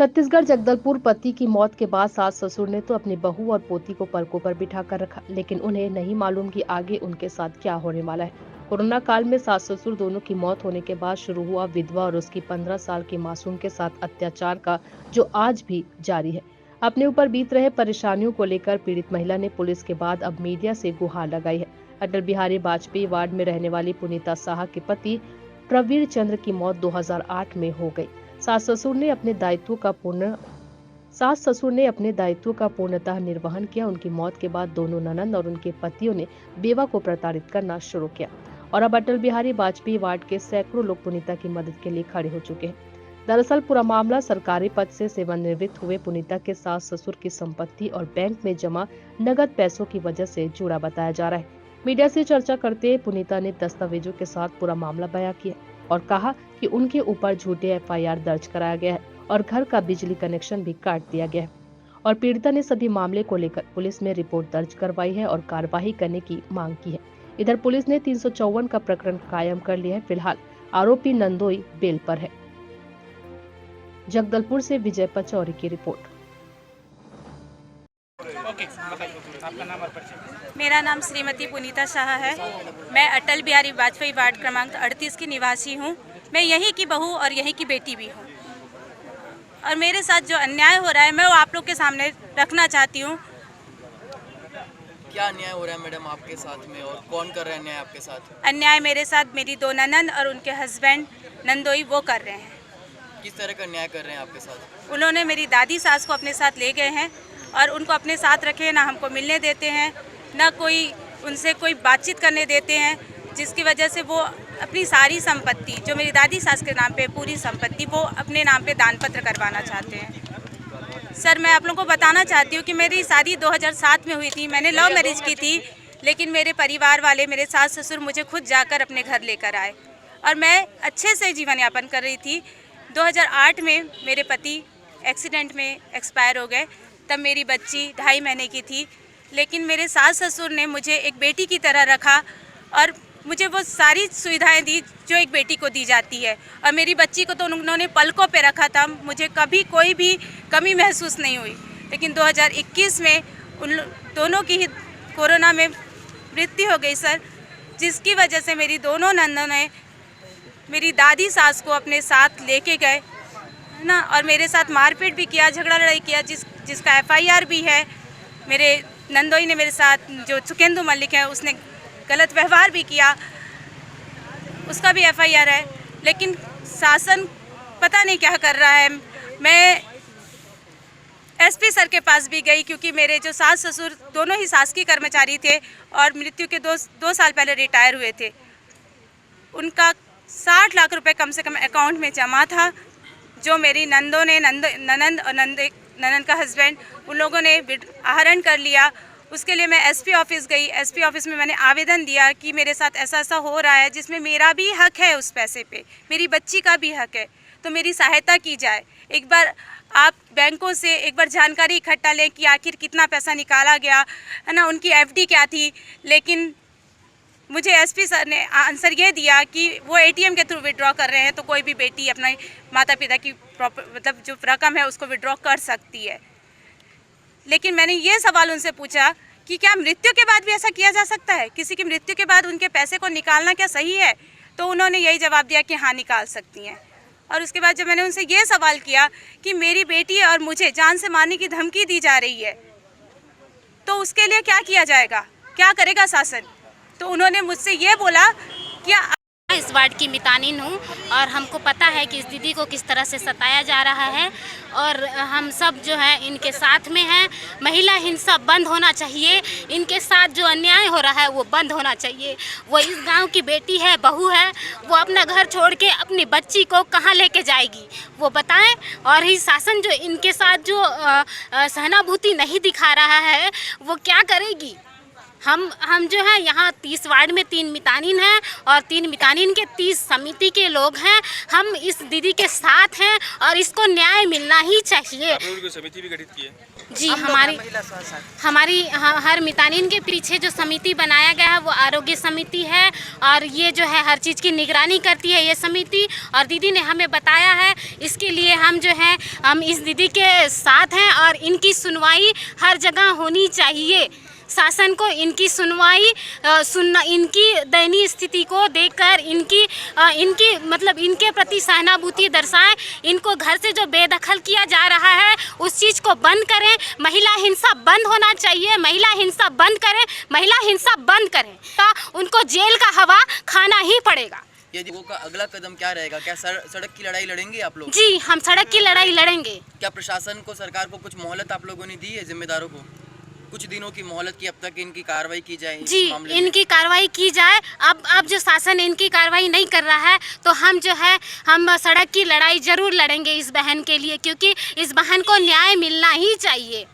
छत्तीसगढ़ जगदलपुर पति की मौत के बाद सास ससुर ने तो अपनी बहू और पोती को पलकों पर बिठाकर रखा, लेकिन उन्हें नहीं मालूम कि आगे उनके साथ क्या होने वाला है। कोरोना काल में सास ससुर दोनों की मौत होने के बाद शुरू हुआ विधवा और उसकी 15 साल की मासूम के साथ अत्याचार का, जो आज भी जारी है। अपने ऊपर बीत रहे परेशानियों को लेकर पीड़ित महिला ने पुलिस के बाद अब मीडिया से गुहार लगाई है। अटल बिहारी वाजपेयी वार्ड में रहने वाली पुनीता साहा के पति प्रवीर चंद्र की मौत 2008 में हो गई। सास ससुर ने अपने दायित्व का पूर्णतः निर्वहन किया। उनकी मौत के बाद दोनों ननंद और उनके पतियों ने बेवा को प्रताड़ित करना शुरू किया और अब अटल बिहारी वाजपेयी वार्ड के सैकड़ों लोग पुनीता की मदद के लिए खड़े हो चुके हैं। दरअसल पूरा मामला सरकारी पद से सेवानिवृत्त हुए पुनीता के सास ससुर की संपत्ति और बैंक में जमा नगद पैसों की वजह से जुड़ा बताया जा रहा है। मीडिया से चर्चा करते हुए पुनीता ने दस्तावेजों के साथ पूरा मामला बयां किया और कहा कि उनके ऊपर झूठे एफआईआर दर्ज कराया गया है और घर का बिजली कनेक्शन भी काट दिया गया है और पीड़िता ने सभी मामले को लेकर पुलिस में रिपोर्ट दर्ज करवाई है और कार्रवाई करने की मांग की है। इधर पुलिस ने 354 का प्रकरण कायम कर लिया है। फिलहाल आरोपी नंदोई बेल पर है। जगदलपुर से विजय पचौरी की रिपोर्ट। आपका नाम और परिचय? मेरा नाम श्रीमती पुनीता शाह है। मैं अटल बिहारी वाजपेयी वार्ड क्रमांक 38 की निवासी हूँ। मैं यहीं की बहू और यहीं की बेटी भी हूँ और मेरे साथ जो अन्याय हो रहा है मैं वो आप लोग के सामने रखना चाहती हूँ। क्या अन्याय हो रहा है मैडम आपके साथ में और कौन कर रहा है अन्याय आपके साथ? अन्याय मेरे साथ मेरी दो ननंद और उनके हस्बैंड नंदोई वो कर रहे हैं। किस तरह का अन्याय कर रहे हैं आपके साथ? उन्होंने मेरी दादी सास को अपने साथ ले गए हैं और उनको अपने साथ रखे, ना हमको मिलने देते हैं, ना कोई उनसे कोई बातचीत करने देते हैं, जिसकी वजह से वो अपनी सारी संपत्ति जो मेरी दादी सास के नाम पे पूरी संपत्ति वो अपने नाम पे दान पत्र करवाना चाहते हैं। सर, मैं आप लोगों को बताना चाहती हूँ कि मेरी शादी 2007 में हुई थी। मैंने लव मैरिज की थी, लेकिन मेरे परिवार वाले, मेरे सास ससुर मुझे खुद जाकर अपने घर लेकर आए और मैं अच्छे से जीवन यापन कर रही थी। 2008 में मेरे पति एक्सीडेंट में एक्सपायर हो गए। तब मेरी बच्ची 2.5 महीने की थी, लेकिन मेरे सास ससुर ने मुझे एक बेटी की तरह रखा और मुझे वो सारी सुविधाएं दी जो एक बेटी को दी जाती है और मेरी बच्ची को तो उन्होंने पलकों पे रखा था। मुझे कभी कोई भी कमी महसूस नहीं हुई। लेकिन 2021 में उन दोनों की ही कोरोना में मृत्यु हो गई सर, जिसकी वजह से मेरी दोनों नंदों ने मेरी दादी सास को अपने साथ लेके गए ना और मेरे साथ मारपीट भी किया, झगड़ा लड़ाई किया, जिसका एफआईआर भी है। मेरे नंदोई ने मेरे साथ, जो सुकेंदु मल्लिक है, उसने गलत व्यवहार भी किया, उसका भी एफआईआर है। लेकिन शासन पता नहीं क्या कर रहा है। मैं एसपी सर के पास भी गई क्योंकि मेरे जो सास ससुर दोनों ही शासकीय कर्मचारी थे और मृत्यु के दो साल पहले रिटायर हुए थे। उनका 60 लाख रुपए कम से कम अकाउंट में जमा था, जो मेरी नंदों ने ननंद और ननंद का हस्बैंड उन लोगों ने आहरण कर लिया। उसके लिए मैं एसपी ऑफिस गई। एसपी ऑफिस में मैंने आवेदन दिया कि मेरे साथ ऐसा ऐसा हो रहा है, जिसमें मेरा भी हक है, उस पैसे पे मेरी बच्ची का भी हक है, तो मेरी सहायता की जाए। एक बार आप बैंकों से एक बार जानकारी इकट्ठा लें कि आखिर कितना पैसा निकाला गया है ना, उनकी एफडी क्या थी। लेकिन मुझे एसपी सर ने आंसर ये दिया कि वो एटीएम के थ्रू विड्रॉ कर रहे हैं, तो कोई भी बेटी अपने माता पिता की मतलब जो रकम है उसको विड्रॉ कर सकती है। लेकिन मैंने ये सवाल उनसे पूछा कि क्या मृत्यु के बाद भी ऐसा किया जा सकता है? किसी की मृत्यु के बाद उनके पैसे को निकालना क्या सही है? तो उन्होंने यही जवाब दिया कि हाँ, निकाल सकती हैं। और उसके बाद जब मैंने उनसे ये सवाल किया कि मेरी बेटी और मुझे जान से मारने की धमकी दी जा रही है, तो उसके लिए क्या किया जाएगा, क्या करेगा शासन? तो उन्होंने मुझसे ये बोला कि इस वार्ड की मितानिन हूँ और हमको पता है कि इस दीदी को किस तरह से सताया जा रहा है और हम सब जो है इनके साथ में हैं। महिला हिंसा बंद होना चाहिए। इनके साथ जो अन्याय हो रहा है वो बंद होना चाहिए। वो इस गांव की बेटी है, बहू है, वो अपना घर छोड़ के अपनी बच्ची को कहाँ लेके जाएगी वो बताएं। और ही शासन जो इनके साथ जो सहानुभूति नहीं दिखा रहा है वो क्या करेगी? हम जो है यहाँ 30 वार्ड में 3 मितानिन हैं और 3 मितानिन के 30 समिति के लोग हैं। हम इस दीदी के साथ हैं और इसको न्याय मिलना ही चाहिए। आपने समिति भी गठित की है? जी हमारी हर मितानिन के पीछे जो समिति बनाया गया है वो आरोग्य समिति है और ये जो है हर चीज़ की निगरानी करती है ये समिति। और दीदी ने हमें बताया है, इसके लिए हम जो है हम इस दीदी के साथ हैं और इनकी सुनवाई हर जगह होनी चाहिए। शासन को इनकी सुनवाई सुनना, इनकी दयनीय स्थिति को देखकर इनकी मतलब इनके प्रति सहानुभूति दर्शाएं। इनको घर से जो बेदखल किया जा रहा है उस चीज़ को बंद करें। महिला हिंसा बंद होना चाहिए, महिला हिंसा बंद करें, महिला हिंसा बंद करें। तो उनको जेल का हवा खाना ही पड़ेगा। ये वो का अगला कदम क्या रहेगा? क्या सड़क की लड़ाई लड़ेंगे आप लोग? जी हम सड़क की लड़ाई लड़ेंगे। क्या प्रशासन को, सरकार को कुछ मोहलत आप लोगों ने दी है? जिम्मेदारों को कुछ दिनों की मोहलत की, अब तक इनकी कार्रवाई की जाए? जी इनकी कार्रवाई की जाए। अब जो शासन इनकी कार्रवाई नहीं कर रहा है तो हम जो है हम सड़क की लड़ाई जरूर लड़ेंगे इस बहन के लिए, क्योंकि इस बहन को न्याय मिलना ही चाहिए।